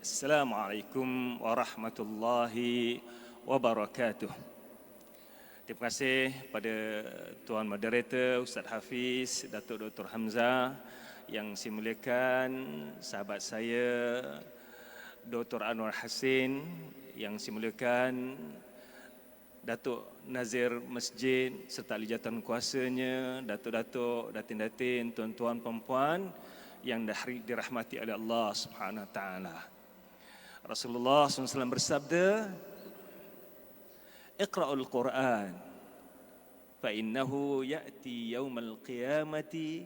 Assalamualaikum warahmatullahi wabarakatuh. Terima kasih pada Tuan Moderator, Ustaz Hafiz, Datuk Dr. Hamzah, yang saya muliakan sahabat saya Dr. Anwar Hassin, yang saya muliakan Datuk Nazir Masjid serta ahli jawatan kuasanya, datuk-datuk, datin-datin, tuan-tuan, perempuan yang dirahmati oleh Allah Subhanahu Wa Taala. Rasulullah SAW bersabda, Iqra'ul Quran fa innahu ya'ti yaumal qiyamati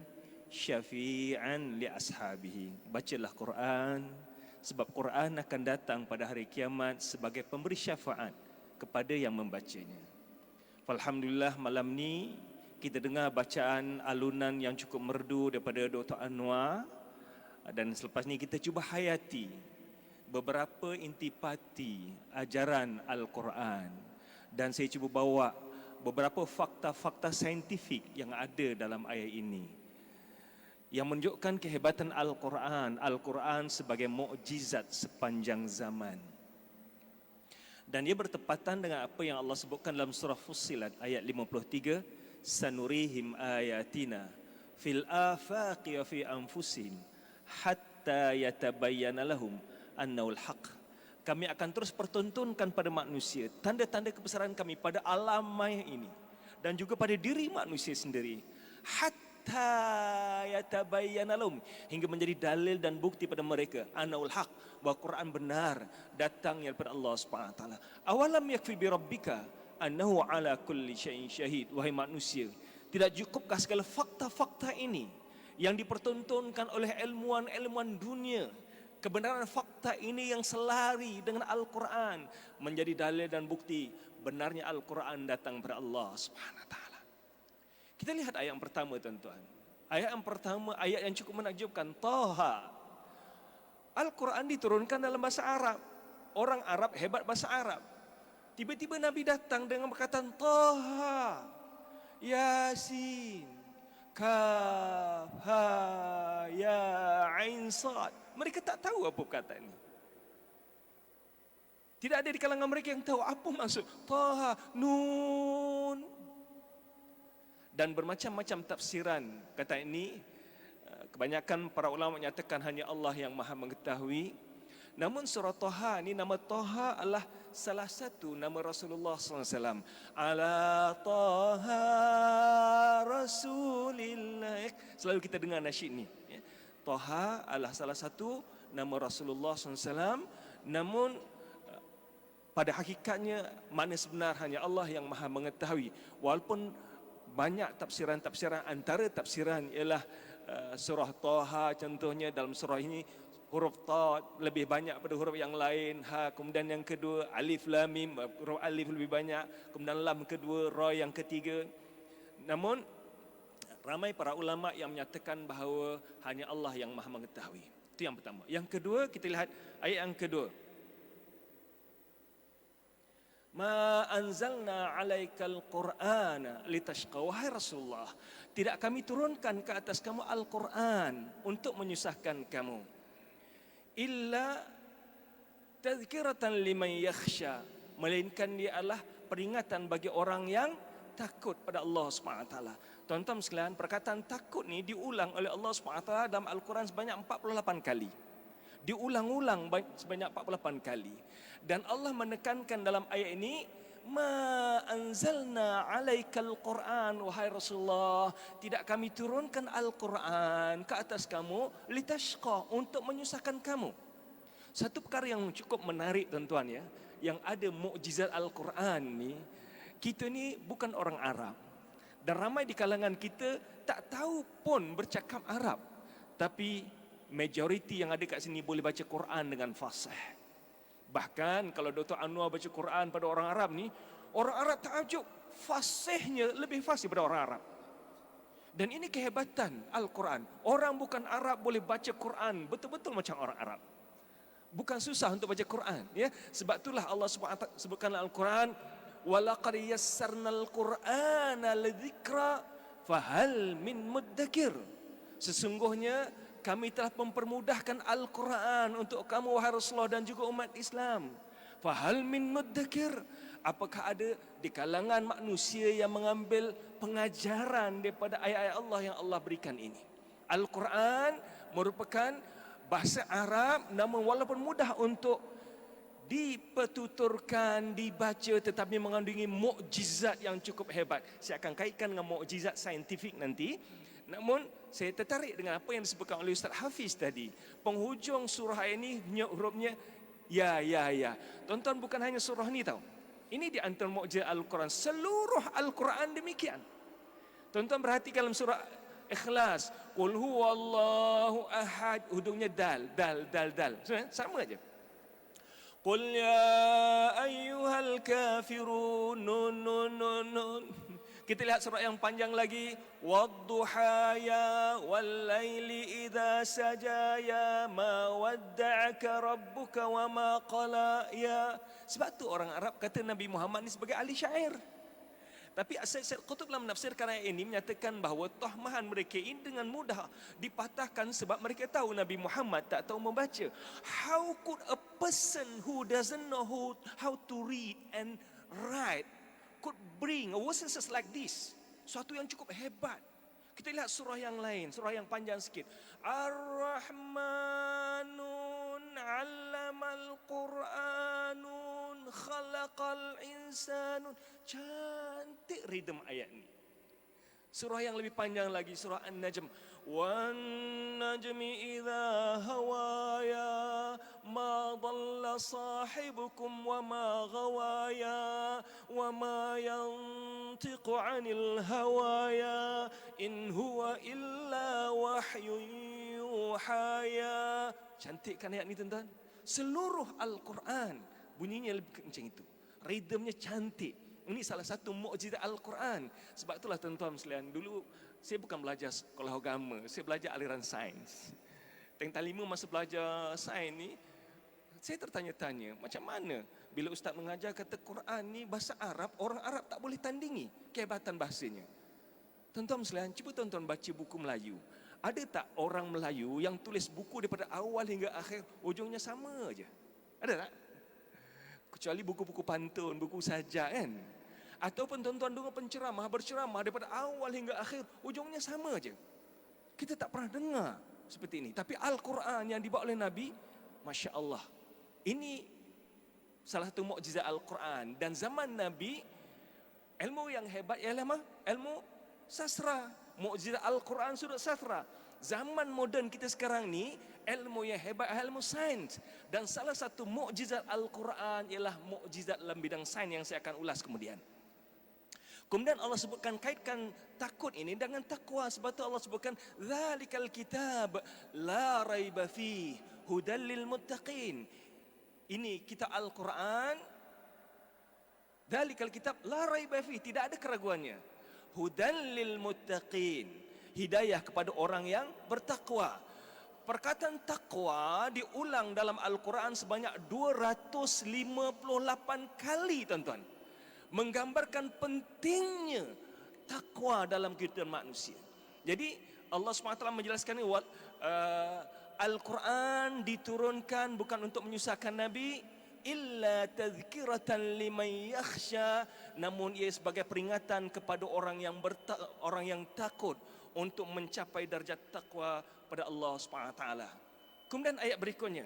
syafi'an li ashabihi. Bacalah Quran sebab Quran akan datang pada hari kiamat sebagai pemberi syafaat kepada yang membacanya. Alhamdulillah, malam ni kita dengar bacaan alunan yang cukup merdu daripada Dr. Anwar, dan selepas ni kita cuba hayati beberapa intipati ajaran Al-Quran, dan saya cuba bawa beberapa fakta-fakta saintifik yang ada dalam ayat ini yang menunjukkan kehebatan Al-Quran. Al-Quran sebagai mukjizat sepanjang zaman, dan ia bertepatan dengan apa yang Allah sebutkan dalam surah Fussilat ayat 53, sanurihim ayatina fil afaqi wa fi anfusihim hatta yatabayyana lahum annahul haq. Kami akan terus pertontonkan pada manusia tanda-tanda kebesaran kami pada alam maya ini dan juga pada diri manusia sendiri, hatta yatabayyana lahum, hingga menjadi dalil dan bukti pada mereka annahul haq, bahawa Quran benar datangnya daripada Allah Subhanahu Wa Taala. Awalam yakfi bi rabbika annahu ala kulli syai'in syahid. Wahai manusia, tidak cukupkah segala fakta-fakta ini yang dipertontonkan oleh ilmuwan-ilmuwan dunia? Kebenaran fakta ini yang selari dengan Al-Quran menjadi dalil dan bukti benarnya Al-Quran datang dari Allah Subhanahu Wa Taala. Kita lihat ayat yang pertama, tuan-tuan. Ayat yang pertama, ayat yang cukup menakjubkan. Taha. Al-Quran diturunkan dalam bahasa Arab. Orang Arab hebat bahasa Arab. Tiba-tiba Nabi datang dengan perkataan Taha, Yasin, Kaf, Ha, Ya, Ain, Sad. Mereka tak tahu apa perkataan ini. Tidak ada di kalangan mereka yang tahu apa maksud Taha, Nun. Dan bermacam-macam tafsiran kata ini. Kebanyakan para ulama menyatakan hanya Allah yang maha mengetahui. Namun surah Taha ini, nama Taha adalah salah satu nama Rasulullah SAW. Ala Taha Rasulillah. Selalu kita dengar nasyid ni. Taha adalah salah satu nama Rasulullah SAW. Namun pada hakikatnya makna sebenar hanya Allah yang maha mengetahui. Walaupun banyak tafsiran-tafsiran, antara tafsiran ialah surah Taha contohnya, dalam surah ini huruf Ta lebih banyak pada huruf yang lain. Ha, kemudian yang kedua Alif Lam Mim, huruf Alif lebih banyak, kemudian Lam kedua, Ra yang ketiga. Namun ramai para ulama yang menyatakan bahawa hanya Allah yang maha mengetahui. Itu yang pertama. Yang kedua, kita lihat ayat yang kedua. Ma anzalna alaikal Qur'ana litashqa. Wahai Rasulullah, tidak kami turunkan ke atas kamu Al-Quran untuk menyusahkan kamu. Illa tazkiratan liman yakhsha, melainkan dia adalah peringatan bagi orang yang takut pada Allah SWT. Tuan-tuan sekalian, perkataan takut ni diulang oleh Allah SWT dalam Al-Quran sebanyak 48 kali. Diulang-ulang sebanyak 48 kali. Dan Allah menekankan dalam ayat ini, ma anzalna alaikal Quran, wahai Rasulullah, tidak kami turunkan Al-Quran ke atas kamu litashqa, untuk menyusahkan kamu. Satu perkara yang cukup menarik, tuan-tuan ya, yang ada mukjizat Al-Quran ni, kita ni bukan orang Arab, dan ramai di kalangan kita tak tahu pun bercakap Arab, tapi majoriti yang ada kat sini boleh baca Quran dengan fasih. Bahkan kalau Dr. Anwar baca Quran pada orang Arab ni, orang Arab takjub, fasihnya lebih fasih pada orang Arab. Dan ini kehebatan Al-Quran. Orang bukan Arab boleh baca Quran betul-betul macam orang Arab. Bukan susah untuk baca Quran, ya. Sebab itulah Allah SWT sebutkan dalam Al-Quran, walaqad yassarnal Qur'ana lidzikra fahal min muddakir. Sesungguhnya kami telah mempermudahkan Al-Quran untuk kamu wahai Rasulullah dan juga umat Islam. Fahal min muddakir, apakah ada di kalangan manusia yang mengambil pengajaran daripada ayat-ayat Allah yang Allah berikan ini? Al-Quran merupakan bahasa Arab, namun walaupun mudah untuk dipertuturkan, dibaca, tetapi mengandungi mukjizat yang cukup hebat. Saya akan kaitkan dengan mukjizat saintifik nanti. Namun saya tertarik dengan apa yang disebutkan oleh Ustaz Hafiz tadi. Penghujung surah ini hurufnya ya. Tuan-tuan, bukan hanya surah ni tau. Ini di antara mukjizat Al-Quran. Seluruh Al-Quran demikian. Tuan-tuan perhatikan dalam surah Ikhlas, Qul huwallahu ahad, hujungnya dal. Sama aja. Qul ya ayyuhal kafirun, nun. Kita lihat surah yang panjang lagi, wadduhaya wallaili idza sajaya ma wadda'aka rabbuka wa ma qala ya. Sebab tu orang Arab kata Nabi Muhammad ni sebagai ahli syair. Tapi Sayyid Qutb dalam menafsirkan ayat ini menyatakan bahawa tohmahan mereka ini dengan mudah dipatahkan sebab mereka tahu Nabi Muhammad tak tahu membaca. How could a person who doesn't know how to read and write could bring a verses like this? Suatu yang cukup hebat. Kita lihat surah yang lain, surah yang panjang sikit. Ar-Rahmanun 'allamal Qur'anun khalaqal insanun. Cantik ridhem ayat ni. Surah yang lebih panjang lagi, surah An-Najm. Wan najmi idza hawaya ma dhalla sahibukum wa ma ghawaya wa ma yantiqu 'anil hawaya in huwa illa wahyun yuhaya. Cantik kan ayat ni, tuan-tuan? Seluruh Al-Quran bunyinya lebih macam itu. Ridhemnya cantik. Ini salah satu mukjizat Al-Quran. Sebab itulah tuan-tuan sekalian, dulu saya bukan belajar sekolah agama, saya belajar aliran sains. Tingkatan 5 masa belajar sains ni, saya tertanya-tanya, macam mana bila ustaz mengajar kata Quran ni bahasa Arab, orang Arab tak boleh tandingi kehebatan bahasanya. Tuan-tuan sekalian, cuba tuan-tuan baca buku Melayu. Ada tak orang Melayu yang tulis buku daripada awal hingga akhir ujungnya sama aja? Ada tak? Kecuali buku-buku pantun, buku sajak kan. Ataupun tuan-tuan dengar penceramah berceramah daripada awal hingga akhir ujungnya sama aja. Kita tak pernah dengar seperti ini. Tapi Al-Quran yang dibawa oleh Nabi, Masya Allah, ini salah satu mukjizat Al-Quran. Dan zaman Nabi, ilmu yang hebat ialah ilmu sastra. Mukjizat Al-Quran sudah sastra. Zaman moden kita sekarang ni, ilmu yang hebat ilmu sains. Dan salah satu mukjizat Al-Quran ialah mukjizat dalam bidang sains yang saya akan ulas kemudian. Kemudian Allah sebutkan, kaitkan takut ini dengan takwa. Sebab itu Allah sebutkan, Zalikal kitab la raiba fih hudal lil muttaqin. Ini kitab Al-Quran. Zalikal kitab la raiba fih, tidak ada keraguannya. Hudal lil muttaqin, hidayah kepada orang yang bertakwa. Perkataan takwa diulang dalam Al-Quran sebanyak 258 kali, tuan-tuan. Menggambarkan pentingnya takwa dalam kehidupan manusia. Jadi Allah SWT menjelaskan ini, Al-Quran diturunkan bukan untuk menyusahkan Nabi, illa tadhkiratan liman yakhsha, namun ia sebagai peringatan kepada orang yang takut untuk mencapai darjat takwa pada Allah SWT. Kemudian ayat berikutnya,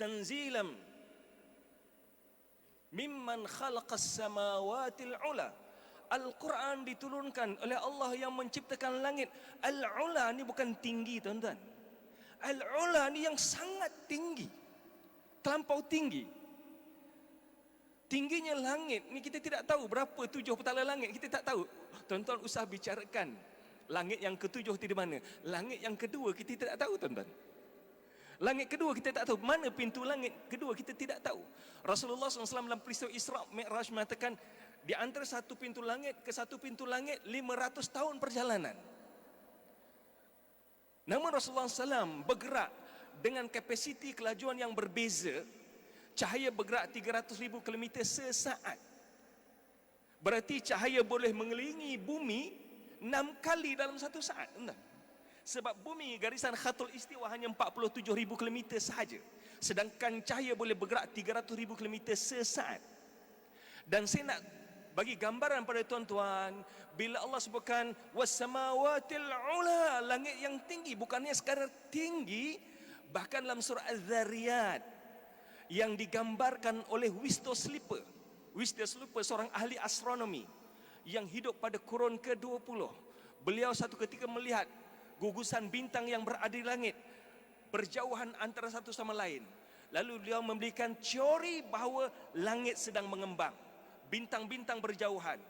tanzilam mimman khalaqas samawatil ula. Al-Quran diturunkan oleh Allah yang menciptakan langit. Al-ula ni bukan tinggi, tuan-tuan. Al-ula ni yang sangat tinggi, terlampau tinggi. Tingginya langit ni kita tidak tahu berapa 7 petala langit, kita tak tahu. Tuan-tuan usah bicarakan langit yang ke-7 di mana. Langit yang kedua kita tidak tahu, tuan-tuan. Langit kedua kita tak tahu. Mana pintu langit kedua kita tidak tahu. Rasulullah SAW dalam peristiwa Isra' Mi'raj mengatakan, di antara satu pintu langit ke satu pintu langit 500 tahun perjalanan. Namun Rasulullah SAW bergerak dengan kapasiti kelajuan yang berbeza. Cahaya bergerak 300,000 km sesaat. Berarti cahaya boleh mengelilingi bumi 6 kali dalam satu saat. Sebab bumi garisan khatul istiwa hanya 47,000 km sahaja, sedangkan cahaya boleh bergerak 300,000 km sesaat. Dan saya nak bagi gambaran pada tuan-tuan, bila Allah sebutkan was-samawatil ula, langit yang tinggi, bukannya sekadar tinggi, bahkan dalam surah Az-Zariyat yang digambarkan oleh Wisto Slipper. Wisto Slipper seorang ahli astronomi yang hidup pada kurun ke-20. Beliau satu ketika melihat gugusan bintang yang berada di langit berjauhan antara satu sama lain. Lalu beliau memberikan teori bahawa langit sedang mengembang, bintang-bintang berjauhan.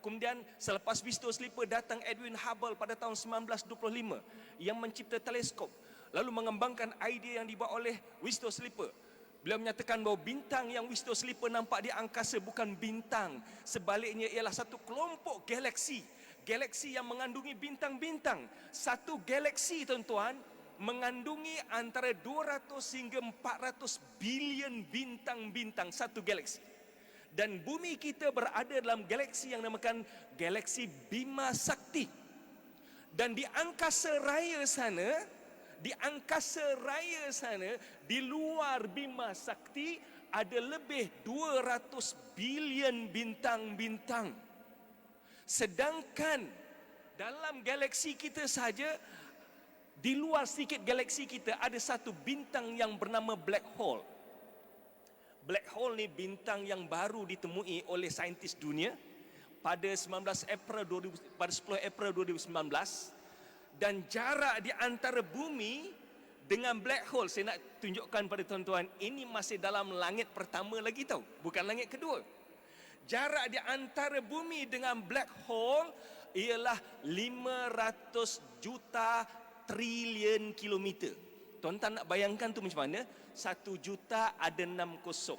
Kemudian selepas Wisto Slipper datang Edwin Hubble pada tahun 1925 yang mencipta teleskop, lalu mengembangkan idea yang dibawa oleh Wisto Slipper. Beliau menyatakan bahawa bintang yang Wisto Slipper nampak di angkasa bukan bintang, sebaliknya ialah satu kelompok galaksi. Galaksi yang mengandungi bintang-bintang. Satu galaksi, tuan-tuan, mengandungi antara 200 hingga 400 bilion bintang-bintang, satu galaksi. Dan bumi kita berada dalam galaksi yang dinamakan galaksi Bima Sakti. Dan di angkasa raya sana, di luar Bima Sakti, ada lebih 200 bilion bintang-bintang. Sedangkan dalam galaksi kita saja, di luar sedikit galaksi kita, ada satu bintang yang bernama black hole. Black hole ni bintang yang baru ditemui oleh saintis dunia pada 10 April 2019, dan jarak di antara bumi dengan black hole, saya nak tunjukkan pada tuan-tuan, ini masih dalam langit pertama lagi tau, bukan langit kedua. Jarak di antara bumi dengan black hole ialah 500 juta trilion kilometer. Tuan-tuan nak bayangkan tu macam mana? 1 juta ada 6 kosong.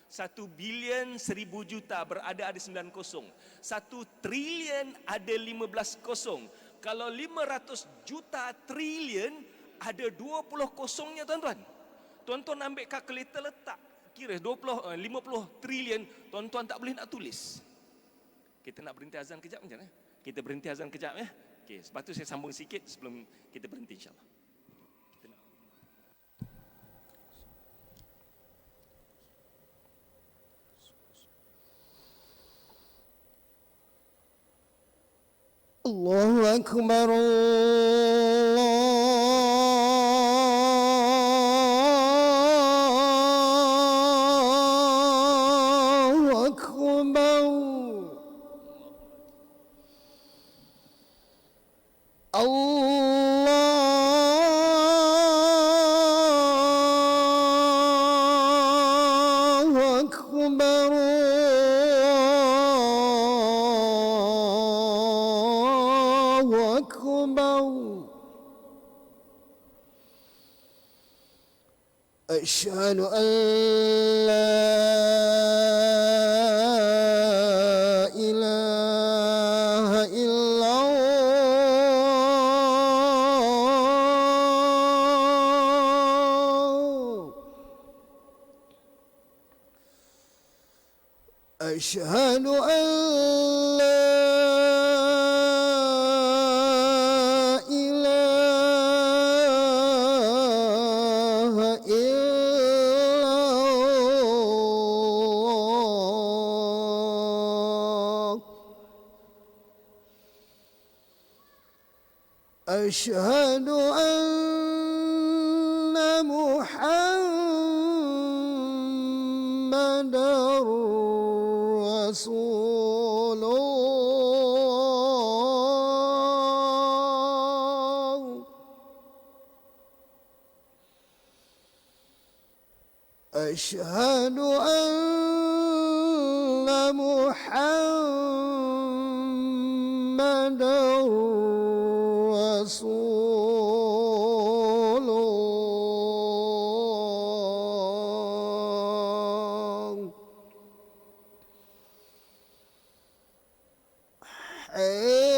1 bilion 1000 juta berada 9 kosong. 1 trilion ada 15 kosong. Kalau 500 juta trilion ada 20 kosongnya, tuan-tuan. Tuan-tuan ambil kalkulator letak, kira 50 trilion, tuan-tuan tak boleh nak tulis. Kita nak berhenti azan kejap macam mana? Kita berhenti azan kejap ya. Okey, sebab tu saya sambung sikit sebelum kita berhenti insya-Allah. Allahu Akbar, Allahu Akbar, Allahu Akbar, أشهد أن لا إله إلا الله أشهد أن لا أشهد أن محمدًا رسول الله أشهد أن محمدًا رسول الله حي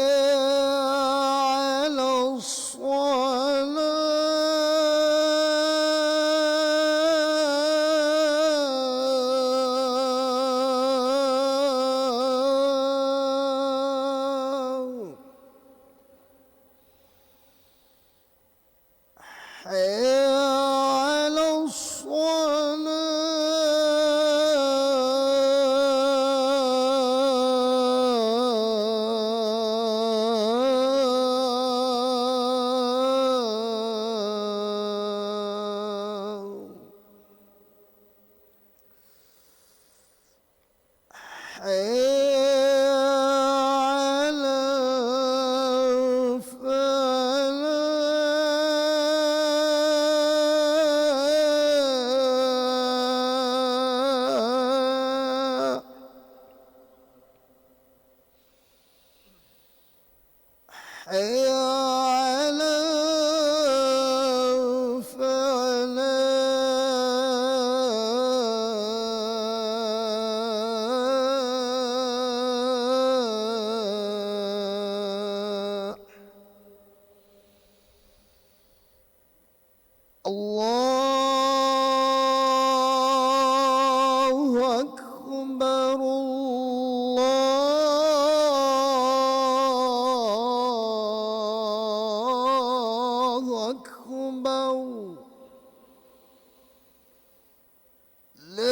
على الصلاة حي على الفلاح الله أكبر الله أكبر لا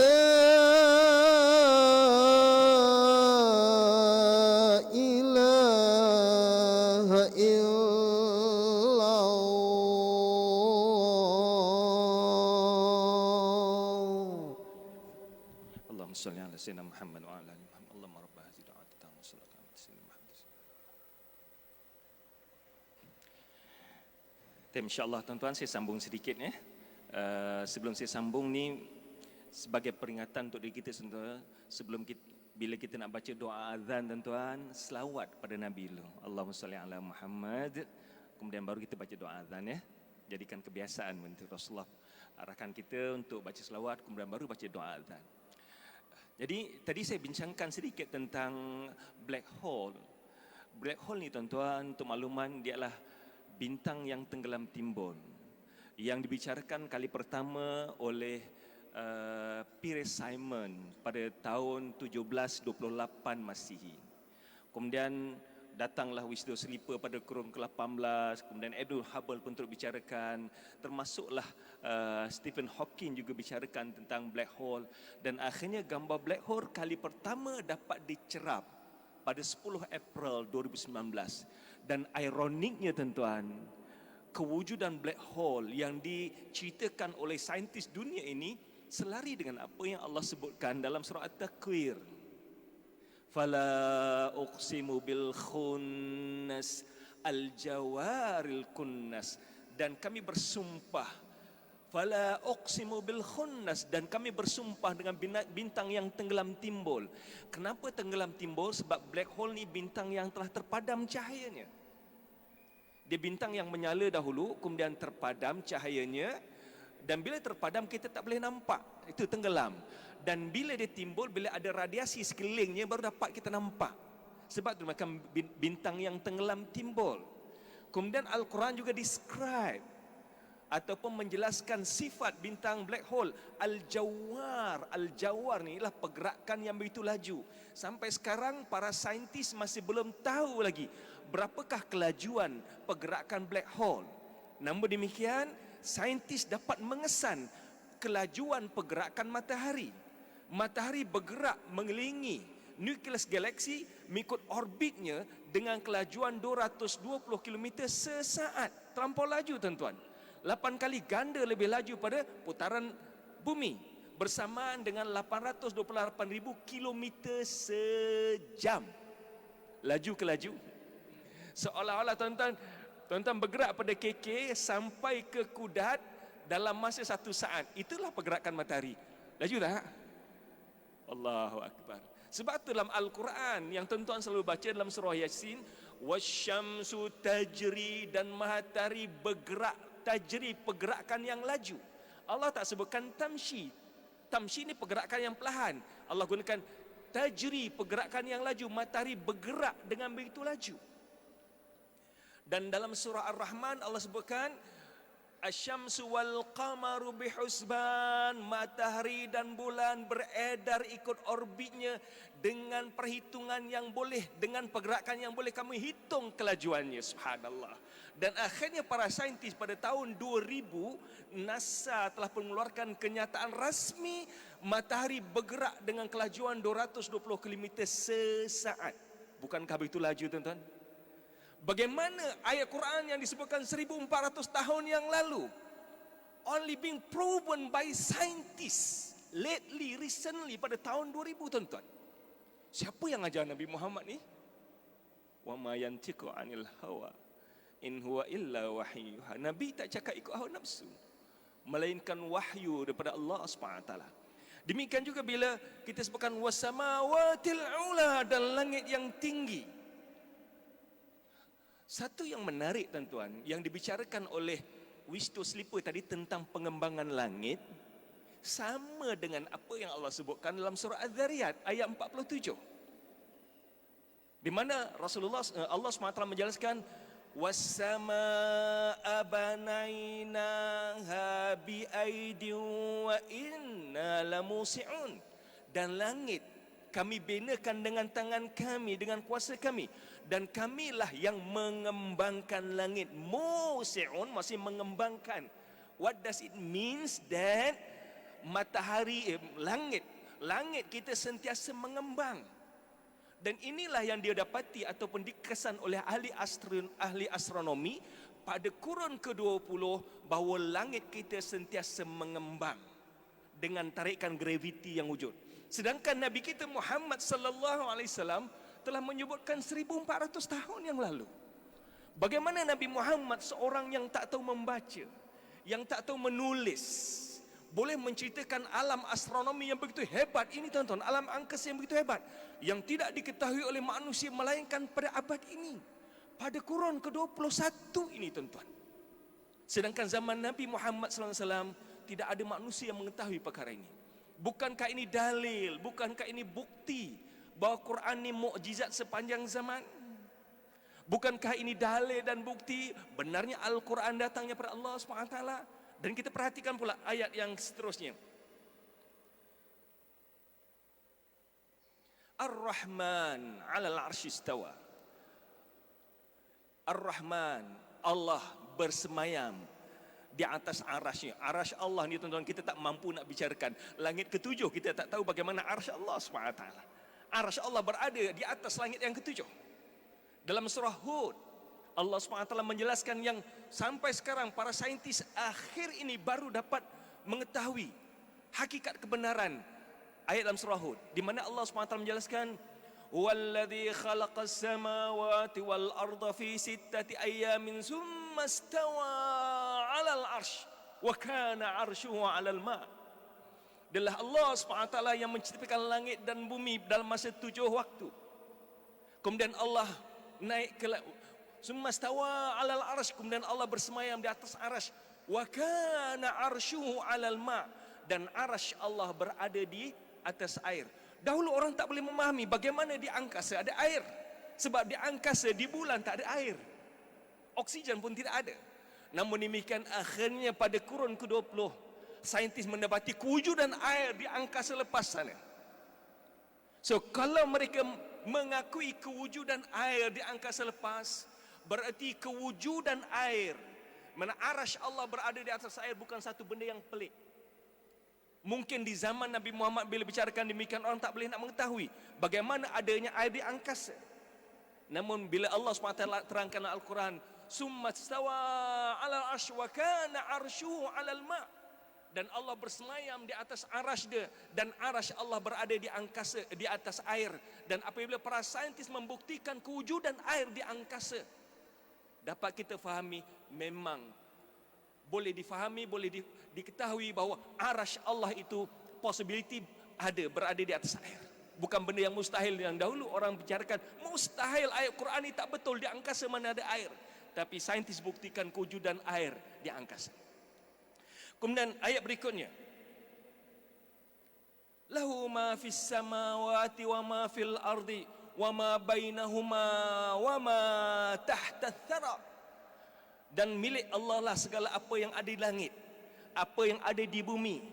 إله إلا الله Allahumma salli ala sayyidina Muhammad wa ala ali Muhammad. Allahumma rabb hadhihi da'wati tammah sallallahu alaihi wasallam. Insya-Allah tuan-tuan, saya sambung sedikit ya. Sebelum saya sambung ni, sebagai peringatan untuk diri kita tuan-tuan, bila kita nak baca doa azan tuan-tuan, selawat pada Nabi dulu. Allahumma salli ala Muhammad. Kemudian baru kita baca doa azan ya. Jadikan kebiasaan menurut Rasulullah arahkan kita untuk baca selawat, kemudian baru baca doa azan. Jadi tadi saya bincangkan sedikit tentang black hole. Black hole ni tuan-tuan, untuk makluman, dia adalah bintang yang tenggelam timbun yang dibicarakan kali pertama oleh Pierre Simon pada tahun 1728 Masihi. Kemudian datanglah Wisdom Sleeper pada kurun ke-18, kemudian Edwin Hubble pun terus bicarakan, termasuklah Stephen Hawking juga bicarakan tentang black hole, dan akhirnya gambar black hole kali pertama dapat dicerap pada 10 April 2019. Dan ironiknya tuan-tuan, kewujudan black hole yang diceritakan oleh saintis dunia ini selari dengan apa yang Allah sebutkan dalam surah At-Takwir. Fala uqsimu bil khunnas al-jawaril kunnas, dan kami bersumpah, fala uqsimu bil khunnas, dan kami bersumpah dengan bintang yang tenggelam timbul. Kenapa tenggelam timbul? Sebab black hole ni bintang yang telah terpadam cahayanya. Dia bintang yang menyala dahulu, kemudian terpadam cahayanya, dan bila terpadam kita tak boleh nampak, itu tenggelam. Dan bila dia timbul, bila ada radiasi sekelilingnya, baru dapat kita nampak. Sebab itu macam bintang yang tenggelam timbul. Kemudian Al-Quran juga describe ataupun menjelaskan sifat bintang black hole, Al-Jawar. Al-Jawar ni ialah pergerakan yang begitu laju. Sampai sekarang para saintis masih belum tahu lagi berapakah kelajuan pergerakan black hole. Namun demikian, saintis dapat mengesan kelajuan pergerakan matahari. Matahari bergerak mengelilingi nukleus galaksi mengikut orbitnya dengan kelajuan 220 km sesaat. Terlampau laju tuan-tuan. 8 kali ganda lebih laju pada putaran bumi, bersamaan dengan 828,000 km sejam. Laju ke laju. Seolah-olah tuan-tuan bergerak pada KK sampai ke Kudat dalam masa 1 saat. Itulah pergerakan matahari. Laju tak? Allahu Akbar. Sebab itu dalam Al-Quran yang tuan-tuan selalu baca dalam surah Yasin, wasyamsu tajri, dan matahari bergerak, tajri pergerakan yang laju. Allah tak sebutkan tamshi. Tamshi ni pergerakan yang perlahan. Allah gunakan tajri, pergerakan yang laju. Matahari bergerak dengan begitu laju. Dan dalam surah Ar-Rahman Allah sebutkan asyamsu wal qamaru bihusban, matahari dan bulan beredar ikut orbitnya dengan perhitungan yang boleh, dengan pergerakan yang boleh kamu hitung kelajuannya. Subhanallah. Dan akhirnya para saintis pada tahun 2000, NASA telah mengeluarkan kenyataan rasmi matahari bergerak dengan kelajuan 220 km sesaat. Bukankah begitu laju tuan-tuan? Bagaimana ayat Quran yang disebutkan 1400 tahun yang lalu only being proven by scientists lately, recently, pada tahun 2000 tuan-tuan. Siapa yang ajar Nabi Muhammad ni? Wa ma yantiqu anil hawa in huwa illa wahyu. Nabi tak cakap ikut hawa nafsu, melainkan wahyu daripada Allah Subhanahu wa taala. Demikian juga bila kita sebutkan wasamawatil ula, dan langit yang tinggi. Satu yang menarik tuan-tuan, yang dibicarakan oleh Wisto Sleeper tadi tentang pengembangan langit, sama dengan apa yang Allah sebutkan dalam surah Az-Zariyat ayat 47. Di mana Allah SWT menjelaskan was-samaa'a banainaha bi'aidin wa inna lamusi'un, dan langit kami binakan dengan tangan kami, dengan kuasa kami, dan kamilah yang mengembangkan langit. Musi'un masih mengembangkan. What does it means? That matahari, langit kita sentiasa mengembang. Dan inilah yang dia dapati ataupun dikesan oleh ahli astronomi pada kurun ke-20, bahawa langit kita sentiasa mengembang dengan tarikan graviti yang wujud. Sedangkan Nabi kita Muhammad sallallahu alaihi wasallam telah menyebutkan 1400 tahun yang lalu. Bagaimana Nabi Muhammad, seorang yang tak tahu membaca, yang tak tahu menulis, boleh menceritakan alam astronomi yang begitu hebat ini tuan-tuan, alam angkasa yang begitu hebat, yang tidak diketahui oleh manusia melainkan pada abad ini, pada kurun ke-21 ini tuan-tuan. Sedangkan zaman Nabi Muhammad sallallahu alaihi wasallam tidak ada manusia yang mengetahui perkara ini. Bukankah ini dalil, bukankah ini bukti bahawa Quran ini mukjizat sepanjang zaman? Bukankah ini dalil dan bukti benarnya Al-Quran datangnya pada Allah SWT? Dan kita perhatikan pula ayat yang seterusnya. Ar-Rahman 'alal 'arsy istawa. Ar-Rahman, Allah bersemayam di atas arasy-Nya. Arasy Allah ni tuan-tuan, kita tak mampu nak bicarakan. Langit ketujuh kita tak tahu bagaimana arasy Allah SWT. Arasy Allah berada di atas langit yang ketujuh. Dalam surah Hud, Allah SWT menjelaskan yang sampai sekarang para saintis akhir ini baru dapat mengetahui hakikat kebenaran ayat dalam surah Hud, di mana Allah SWT menjelaskan والذي خلق السماوات والأرض في 6 أيام ثم استوى على العرش وكان عرشه على الماء. Adalah Allah SWT yang menciptakan langit dan bumi dalam masa 7 waktu. Kemudian Allah naik ke summa stawa 'alal 'arsy, kemudian Allah bersemayam di atas arasy. Wa kana 'arshuhu 'alal ma', dan arasy Allah berada di atas air. Dahulu orang tak boleh memahami bagaimana di angkasa ada air. Sebab di angkasa, di bulan tak ada air. Oksigen pun tidak ada. Namun demikian akhirnya pada kurun ke-20, saintis mendapati kewujudan air di angkasa lepas sana. So kalau mereka mengakui kewujudan air di angkasa lepas, berarti kewujudan air, mana arasy Allah berada di atas air, bukan satu benda yang pelik. Mungkin di zaman Nabi Muhammad bila bicarakan demikian, orang tak boleh nak mengetahui bagaimana adanya air di angkasa. Namun bila Allah SWT terangkan dalam Al-Quran, summa stawa 'alal 'arsy wa kana 'arshuhu 'alal ma', dan Allah bersemayam di atas arasy dia, dan arasy Allah berada di angkasa, di atas air. Dan apabila para saintis membuktikan kewujudan air di angkasa, dapat kita fahami, memang boleh difahami, boleh diketahui bahawa arasy Allah itu possibility ada, berada di atas air. Bukan benda yang mustahil yang dahulu orang bicarakan, mustahil ayat Quran ini tak betul, di angkasa mana ada air. Tapi saintis buktikan kewujudan air di angkasa. Kemudian ayat berikutnya, lahu ma fis samawati wa ma fil ardi wa ma bainahuma wa ma tahta tsara. Dan milik Allah lah segala apa yang ada di langit, apa yang ada di bumi.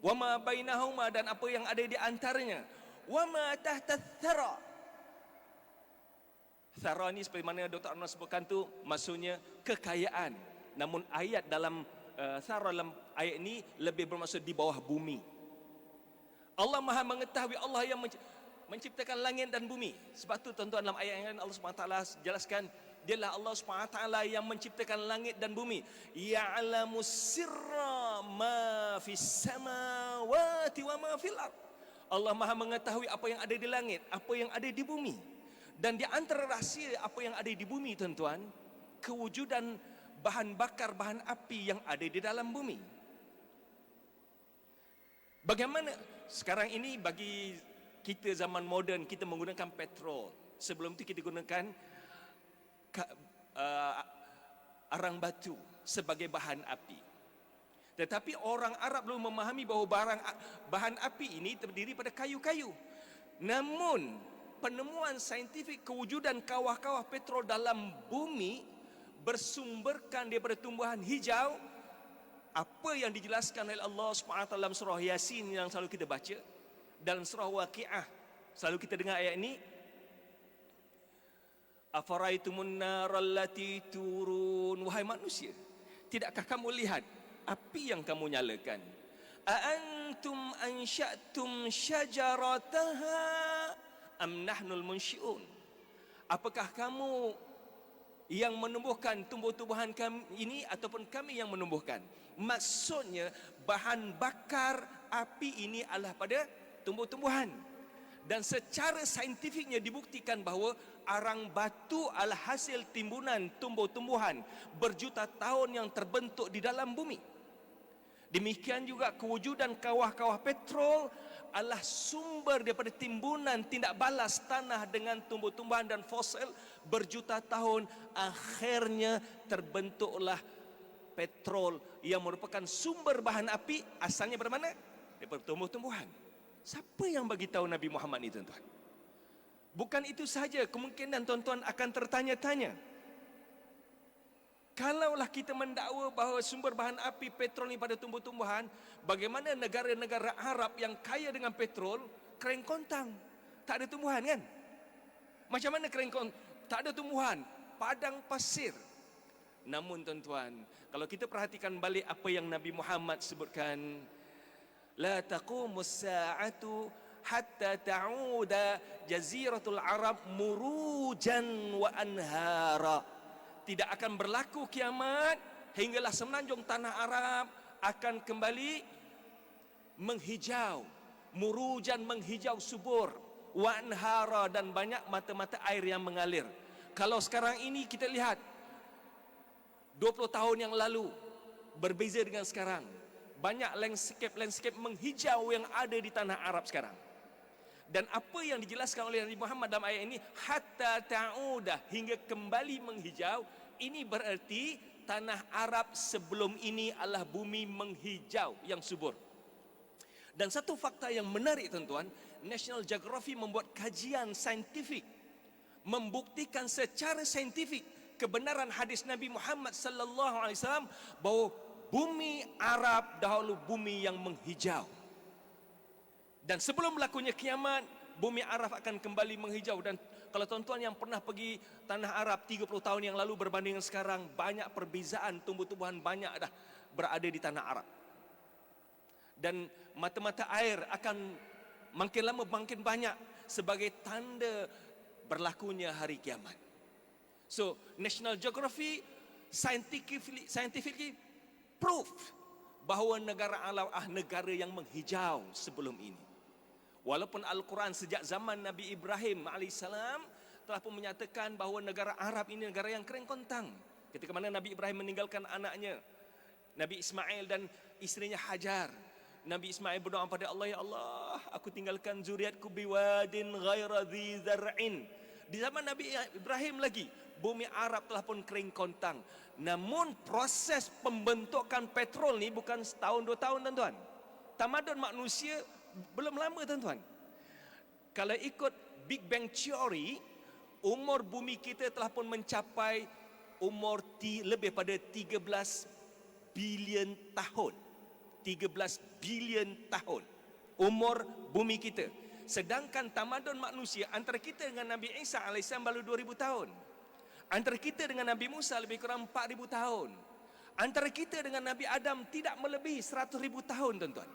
Wa ma bainahuma, dan apa yang ada di antaranya. Wa ma tahta tsara. Tsara ni seperti mana Dr. Anwar sebutkan tu, maksudnya kekayaan. Namun ayat dalam tsara dalam ayat ini lebih bermaksud di bawah bumi. Allah Maha mengetahui, Allah yang menciptakan langit dan bumi. Sebab tu tuan-tuan, dalam ayat yang lain Allah SWT jelaskan, dialah Allah SWT yang menciptakan langit dan bumi. Ya'lamu sirra ma fis samawati wa ma fil ard. Allah Maha mengetahui apa yang ada di langit, apa yang ada di bumi. Dan di antara rahsia apa yang ada di bumi tuan-tuan, kewujudan bahan bakar, bahan api yang ada di dalam bumi. Bagaimana sekarang ini bagi kita zaman moden, kita menggunakan petrol. Sebelum itu kita gunakan arang batu sebagai bahan api. Tetapi orang Arab belum memahami bahawa bahan api ini terdiri pada kayu-kayu. Namun penemuan saintifik kewujudan kawah-kawah petrol dalam bumi bersumberkan daripada tumbuhan hijau. Apa yang dijelaskan oleh Allah SWT dalam surah Yasin yang selalu kita baca, dalam surah Waqiah selalu kita dengar ayat ini, afara'aitumun naral lati turun, wahai manusia, tidakkah kamu lihat api yang kamu nyalakan? Aantum ansya'tum syajarataha am nahnul munsyi'un? Apakah kamu yang menumbuhkan tumbuh-tumbuhan kami ini ataupun kami yang menumbuhkan? Maksudnya bahan bakar api ini adalah pada tumbuh-tumbuhan. Dan secara saintifiknya dibuktikan bahawa arang batu adalah hasil timbunan tumbuh-tumbuhan berjuta tahun yang terbentuk di dalam bumi. Demikian juga kewujudan kawah-kawah petrol adalah sumber daripada timbunan tindak balas tanah dengan tumbuh-tumbuhan dan fosil berjuta tahun. Akhirnya terbentuklah petrol yang merupakan sumber bahan api, asalnya dari mana? Daripada tumbuh-tumbuhan. Siapa yang bagi tahu Nabi Muhammad ini, tuan-tuan? Bukan itu saja, kemungkinan tuan-tuan akan tertanya-tanya, kalaulah kita mendakwa bahawa sumber bahan api petrol ini pada tumbuh-tumbuhan, bagaimana negara-negara Arab yang kaya dengan petrol, kering kontang, tak ada tumbuhan kan? Macam mana kering kontang? Tak ada tumbuhan, padang pasir. Namun tuan-tuan, kalau kita perhatikan balik apa yang Nabi Muhammad sebutkan, la taqumus sa'atu hatta ta'uda jaziratul Arab murujan wa anhara. Tidak akan berlaku kiamat hinggalah semenanjung tanah Arab akan kembali menghijau, murujan, menghijau subur, wa anhara, dan banyak mata-mata air yang mengalir. Kalau sekarang ini kita lihat 20 tahun yang lalu berbeza dengan sekarang. Banyak landscape menghijau yang ada di tanah Arab sekarang. Dan apa yang dijelaskan oleh Nabi Muhammad dalam ayat ini, hatta ta'udah, hingga kembali menghijau, ini bererti tanah Arab sebelum ini adalah bumi menghijau yang subur. Dan satu fakta yang menarik tuan-tuan, National Geographic membuat kajian saintifik membuktikan secara saintifik kebenaran hadis Nabi Muhammad sallallahu alaihi wasallam bahawa bumi Arab dahulu bumi yang menghijau. Dan sebelum berlakunya kiamat, bumi Arab akan kembali menghijau. Dan kalau tuan-tuan yang pernah pergi tanah Arab 30 tahun yang lalu berbanding sekarang, banyak perbezaan, tumbuh-tumbuhan banyak dah berada di tanah Arab. Dan mata-mata air akan makin lama makin banyak sebagai tanda berlakunya hari kiamat. So, National Geographic scientifically proof bahawa negara Arab negara yang menghijau sebelum ini. Walaupun Al-Quran sejak zaman Nabi Ibrahim AS telah pun menyatakan bahawa negara Arab ini negara yang kering kontang. Ketika mana Nabi Ibrahim meninggalkan anaknya Nabi Ismail dan isterinya Hajar, Nabi Ismail berdoa pada Allah, ya Allah, aku tinggalkan zuriatku biwadin ghaira dhi zar'in. Di zaman Nabi Ibrahim lagi, bumi Arab telah pun kering kontang. Namun proses pembentukan petrol ni bukan setahun 2 tahun tuan-tuan. Tamadun manusia belum lama tuan-tuan. Kalau ikut Big Bang Theory, umur bumi kita telah pun mencapai umur lebih pada 13 bilion tahun. 13 bilion tahun umur bumi kita. Sedangkan tamadun manusia antara kita dengan Nabi Isa AS baru 2000 tahun. Antara kita dengan Nabi Musa lebih kurang 4000 tahun. Antara kita dengan Nabi Adam tidak melebihi 100,000 tahun tuan-tuan.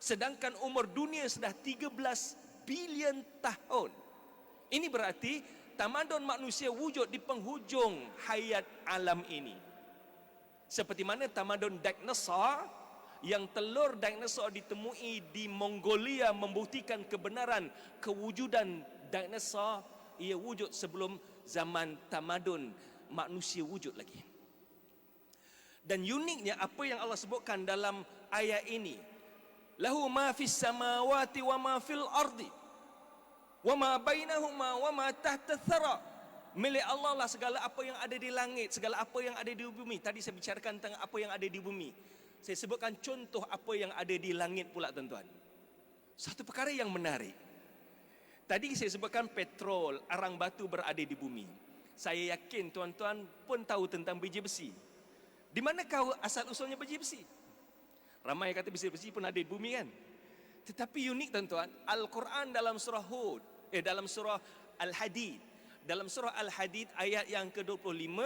Sedangkan umur dunia sudah 13 bilion tahun. Ini berarti tamadun manusia wujud di penghujung hayat alam ini. Seperti mana tamadun dinosaur, yang telur dinosaur ditemui di Mongolia membuktikan kebenaran kewujudan dinosaur, ia wujud sebelum zaman tamadun manusia wujud lagi. Dan uniknya apa yang Allah sebutkan dalam ayat ini, lahu ma fis samawati wa ma fil ardi wa ma bainahuma wa ma tahta thara Milik Allah lah segala apa yang ada di langit, segala apa yang ada di bumi. Tadi saya bicarakan tentang apa yang ada di bumi. Saya sebutkan contoh apa yang ada di langit pula tuan-tuan. Satu perkara yang menarik. Tadi saya sebutkan petrol, arang batu berada di bumi. Saya yakin tuan-tuan pun tahu tentang biji besi. Di manakah asal usulnya biji besi? Ramai kata biji besi pun ada di bumi kan. Tetapi unik tuan-tuan, Al-Quran dalam surah dalam surah Al-Hadid. Dalam surah Al-Hadid ayat yang ke-25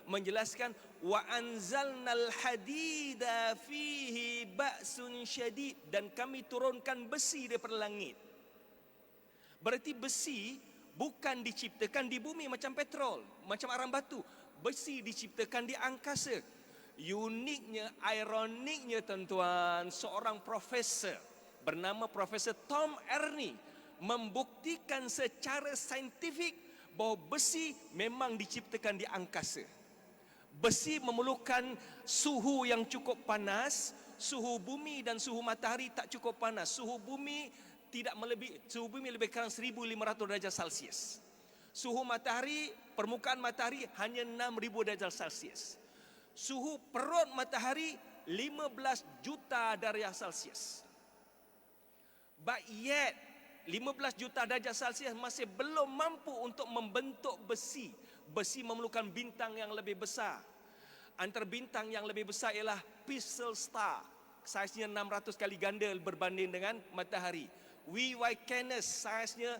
menjelaskan wa anzalnal hadida fihi ba'sun syadid, dan kami turunkan besi daripada langit. Berarti besi bukan diciptakan di bumi macam petrol, macam arang batu. Besi diciptakan di angkasa. Uniknya, ironiknya tuan-tuan, seorang profesor bernama Profesor Tom Erney membuktikan secara saintifik bahawa besi memang diciptakan di angkasa. Besi memerlukan suhu yang cukup panas. Suhu bumi dan suhu matahari tak cukup panas. Suhu bumi lebih kurang 1500 darjah Celsius. Suhu matahari, permukaan matahari hanya 6000 darjah Celsius. Suhu perut matahari 15 juta darjah Celsius. But yet 15 juta darjah Celsius masih belum mampu untuk membentuk besi. Besi memerlukan bintang yang lebih besar. Antara bintang yang lebih besar ialah Pixel Star. Saiznya 600 kali ganda berbanding dengan matahari. WY Canis saiznya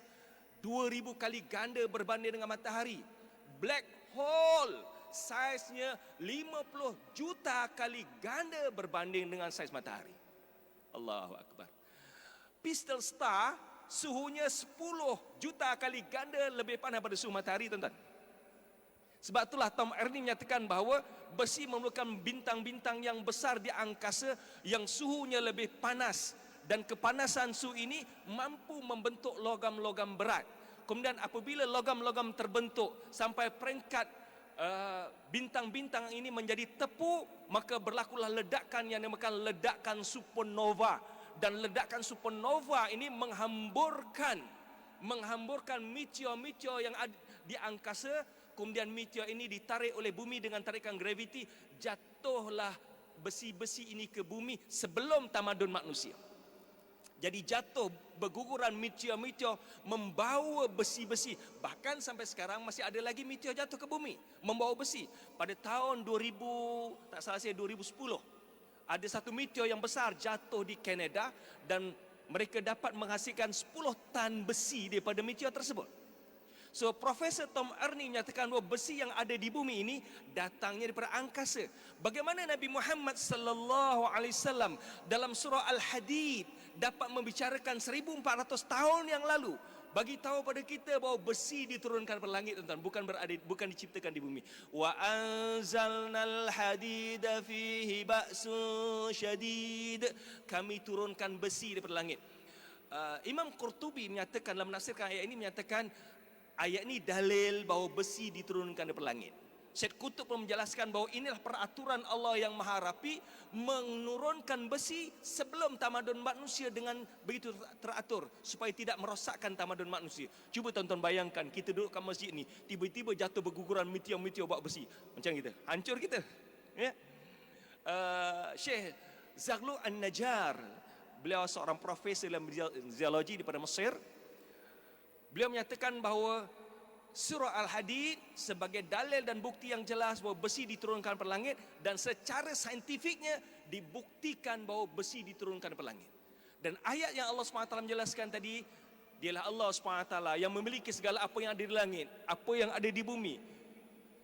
2000 kali ganda berbanding dengan matahari. Black Hole saiznya 50 juta kali ganda berbanding dengan saiz matahari. Allahu Akbar. Pixel Star suhunya 10 juta kali ganda lebih panas pada suhu matahari, tuan-tuan. Sebab itulah Tom Erney menyatakan bahawa besi memerlukan bintang-bintang yang besar di angkasa yang suhunya lebih panas, dan kepanasan suhu ini mampu membentuk logam-logam berat. Kemudian apabila logam-logam terbentuk sampai peringkat bintang-bintang ini menjadi tepu, maka berlakulah ledakan yang dinamakan ledakan supernova. Dan ledakan supernova ini menghamburkan meteor-meteor yang ada di angkasa. Kemudian meteor ini ditarik oleh bumi dengan tarikan graviti. Jatuhlah besi-besi ini ke bumi sebelum tamadun manusia. Jadi jatuh berguguran meteor-meteor membawa besi-besi. Bahkan sampai sekarang masih ada lagi meteor jatuh ke bumi membawa besi. Pada tahun 2010 ada satu meteor yang besar jatuh di Kanada, dan mereka dapat menghasilkan 10 tan besi daripada meteor tersebut. So Profesor Tom Erney menyatakan bahawa besi yang ada di bumi ini datangnya daripada angkasa. Bagaimana Nabi Muhammad sallallahu alaihi wasallam dalam surah Al-Hadid dapat membicarakan 1400 tahun yang lalu bagi tahu pada kita bahawa besi diturunkan dari langit, tuan-tuan, bukan diciptakan di bumi. Wa anzalnal hadida fihi ba'sun syadid. Kami turunkan besi daripada langit. Imam Qurtubi menyatakan dalam menafsirkan ayat ini, menyatakan ayat ini dalil bahawa besi diturunkan daripada langit. Syed Qutb pun menjelaskan bahawa inilah peraturan Allah yang Maha Rapi, menurunkan besi sebelum tamadun manusia dengan begitu teratur supaya tidak merosakkan tamadun manusia. Cuba tuan-tuan bayangkan, kita duduk kat masjid ni, tiba-tiba jatuh berguguran meteor-meteor buat besi. Macam kita, hancur kita. Ya? Syekh Zaghloul An-Najjar, beliau seorang profesor dalam geologi daripada Mesir. Beliau menyatakan bahawa surah Al-Hadid sebagai dalil dan bukti yang jelas bahawa besi diturunkan dari langit, dan secara saintifiknya dibuktikan bahawa besi diturunkan dari langit. Dan ayat yang Allah SWT menjelaskan tadi, dialah Allah SWT yang memiliki segala apa yang ada di langit, apa yang ada di bumi,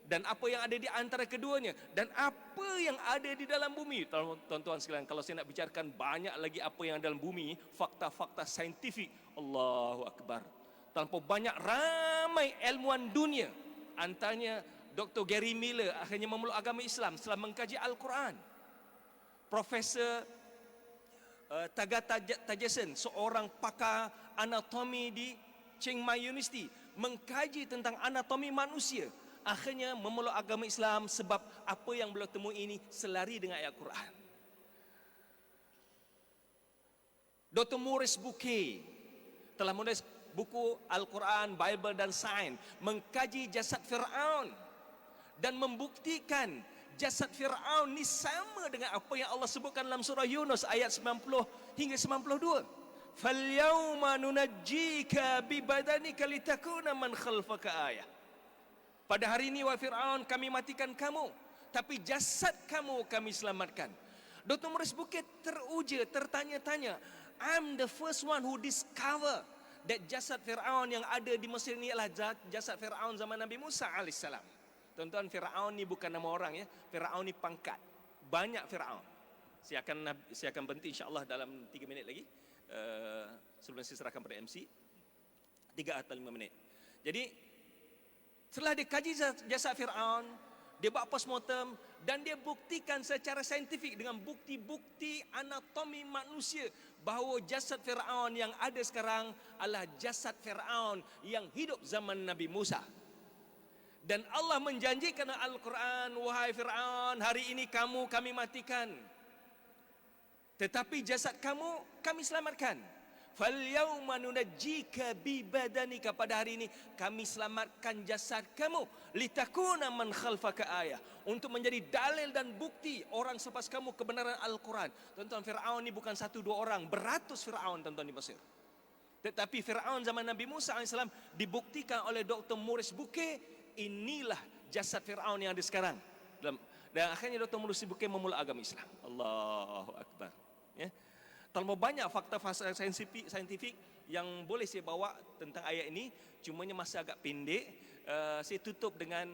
dan apa yang ada di antara keduanya, dan apa yang ada di dalam bumi. Tuan-tuan sekalian, kalau saya nak bicarakan banyak lagi apa yang ada dalam bumi, fakta-fakta saintifik, Allahu Akbar. Tanpa banyak ramai ilmuwan dunia, antaranya Dr. Gary Miller akhirnya memeluk agama Islam setelah mengkaji Al-Quran. Profesor Tagata Tajason, seorang pakar anatomi di Chiang Mai University, mengkaji tentang anatomi manusia, akhirnya memeluk agama Islam sebab apa yang beliau temui ini selari dengan ayat Quran. Dr. Maurice Bucaille telah menulis buku Al-Quran, Bible dan Sains, mengkaji jasad Fir'aun dan membuktikan jasad Fir'aun ni sama dengan apa yang Allah sebutkan dalam surah Yunus ayat 90 hingga 92. Falyawma nunajjika bibadanika litakuna man khalfaka ayah. Pada hari ini wahai Fir'aun, kami matikan kamu, tapi jasad kamu kami selamatkan. Dr. Maurice Bukitt teruja, tertanya-tanya, I'm the first one who discover that jasad Fir'aun yang ada di Mesir ni adalah jasad Fir'aun zaman Nabi Musa AS. Tuan-tuan, Fir'aun ni bukan nama orang ya. Fir'aun ni pangkat. Banyak Fir'aun. Saya akan berhenti insya-Allah dalam 3 minit lagi. Sebelum saya serahkan pada MC. 3 atau 5 minit. Jadi, setelah dia kaji jasad Fir'aun, dia buat postmortem dan dia buktikan secara saintifik dengan bukti-bukti anatomi manusia bahawa jasad Fir'aun yang ada sekarang adalah jasad Fir'aun yang hidup zaman Nabi Musa. Dan Allah menjanjikan dalam Al-Quran, wahai Fir'aun, hari ini kami matikan, tetapi jasad kamu kami selamatkan. Falyawma nunajjika bibadanika, pada hari ini kami selamatkan jasad kamu, litakuna man khalfaka ayah, untuk menjadi dalil dan bukti orang selepas kamu kebenaran Al-Quran. Tuan-tuan, Fir'aun ni bukan 1-2 orang, beratus Fir'aun tuan-tuan di Mesir. Tetapi Fir'aun zaman Nabi Musa AS dibuktikan oleh Dr. Maurice Bukitt, inilah jasad Fir'aun yang ada sekarang. Dan akhirnya Dr. Maurice Bukitt memulai agama Islam. Allahu Akbar. Ya. Terlalu banyak fakta saintifik yang boleh saya bawa tentang ayat ini, cumanya masa agak pendek. Saya tutup dengan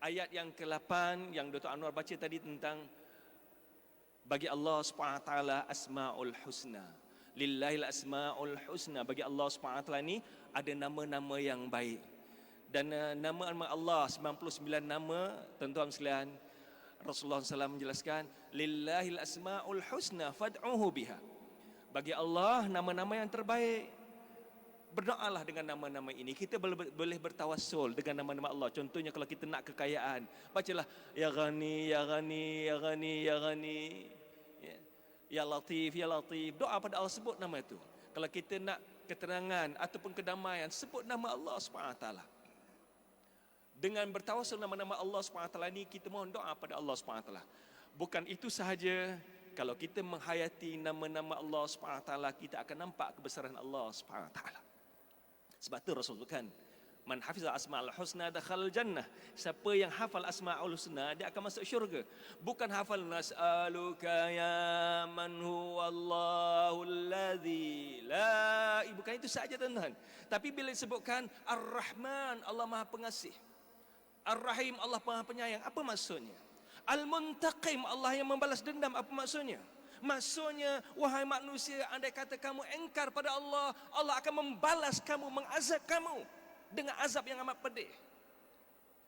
ayat yang ke-8 yang Dr. Anwar baca tadi tentang bagi Allah SWT Asma'ul Husna. Lillahil Asma'ul Husna. Bagi Allah SWT ni ada nama-nama yang baik. Dan nama-nama Allah 99 nama, tuan-tuan sekalian, Rasulullah SAW menjelaskan, Lillahil Asma'ul Husna fad'uhu biha. Bagi Allah nama-nama yang terbaik, berdoalah dengan nama-nama ini. Kita boleh bertawassul dengan nama-nama Allah. Contohnya kalau kita nak kekayaan, bacalah Ya Ghani, Ya Ghani, Ya Ghani, Ya Ghani, Ya Latif, Ya Latif. Doa pada Allah, sebut nama itu. Kalau kita nak keterangan ataupun kedamaian, sebut nama Allah SWT. Dengan bertawassul nama-nama Allah SWT ni, kita mohon doa pada Allah SWT. Bukan itu sahaja, kalau kita menghayati nama-nama Allah SWT, kita akan nampak kebesaran Allah SWT. Sebab tu Rasul kan, man hafizal asma'ul husna dakhal jannah. Siapa yang hafal asma'ul husna, dia akan masuk syurga. Bukan hafal nas'aluka ya man huwallahu alladhi la, bukan itu saja tuan-tuan. Tapi bila disebutkan Ar-Rahman, Allah Maha Pengasih, Ar-Rahim, Allah Maha Penyayang, apa maksudnya? Al-Muntaqim, Allah yang membalas dendam, apa maksudnya? Maksudnya, wahai manusia, andai kata kamu engkar pada Allah, Allah akan membalas kamu, mengazab kamu dengan azab yang amat pedih.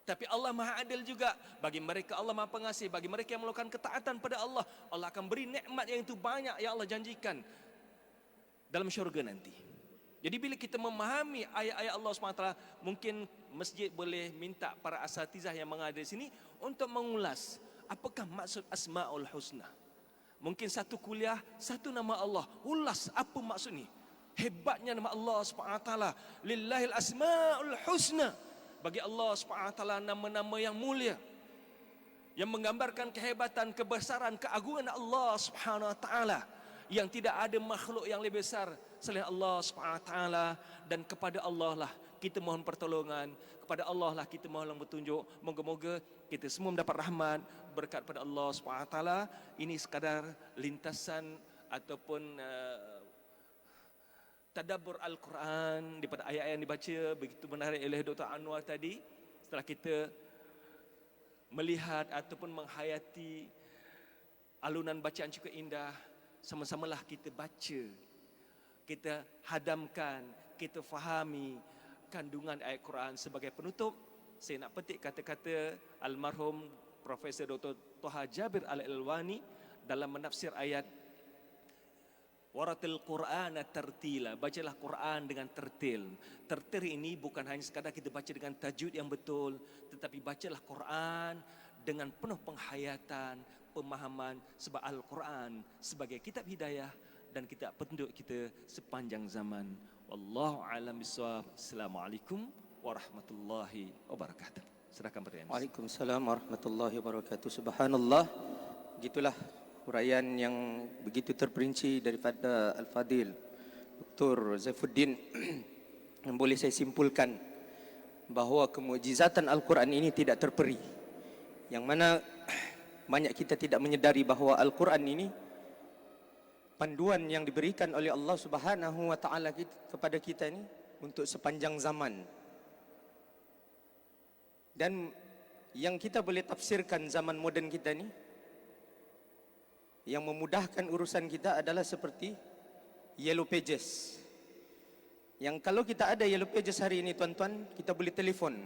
Tapi Allah Maha Adil juga. Bagi mereka Allah Maha Pengasih, bagi mereka yang melakukan ketaatan pada Allah, Allah akan beri nikmat yang itu banyak yang Allah janjikan dalam syurga nanti. Jadi bila kita memahami ayat-ayat Allah SWT, mungkin masjid boleh minta para asatizah yang mengajar di sini untuk mengulas apakah maksud Asma'ul Husna. Mungkin satu kuliah, satu nama Allah, ulas apa maksud ni. Hebatnya nama Allah SWT. Lillahil Asma'ul Husna. Bagi Allah SWT nama-nama yang mulia, yang menggambarkan kehebatan, kebesaran, keagungan Allah SWT, yang tidak ada makhluk yang lebih besar selain Allah SWT. Dan kepada Allah lah kita mohon pertolongan, kepada Allah lah kita mohon petunjuk. Moga-moga kita semua mendapat rahmat, berkat pada Allah SWT. Ini sekadar lintasan ataupun tadabbur Al-Quran daripada ayat-ayat yang dibaca begitu menarik oleh Dr. Anwar tadi. Setelah kita melihat ataupun menghayati alunan bacaan cukup indah, sama-samalah kita baca, kita hadamkan, kita fahami kandungan ayat Quran. Sebagai penutup, saya nak petik kata-kata almarhum Profesor Dr. Toha Jabir Al-Ilwani dalam menafsir ayat Waratil Qur'ana tartila. Bacalah Quran dengan tertil. Tertil ini bukan hanya sekadar kita baca dengan tajwid yang betul, tetapi bacalah Quran dengan penuh penghayatan, pemahaman. Sebab Al-Quran sebagai kitab hidayah dan kitab petunjuk kita sepanjang zaman. Wallahu a'lam bishawab. Assalamualaikum warahmatullahi wabarakatuh. Silakan pertanyaan. Waalaikumsalam warahmatullahi wabarakatuh. Subhanallah. Gitulah huraian yang begitu terperinci daripada Al-Fadil Dr. Zaifuddin. Yang boleh saya simpulkan bahawa kemukjizatan Al-Quran ini tidak terperi. Yang mana banyak kita tidak menyedari bahawa Al-Quran ini panduan yang diberikan oleh Allah Subhanahu wa taala kepada kita ini untuk sepanjang zaman. Dan yang kita boleh tafsirkan zaman moden kita ni, yang memudahkan urusan kita adalah seperti Yellow Pages. Yang kalau kita ada Yellow Pages hari ini tuan-tuan, kita boleh telefon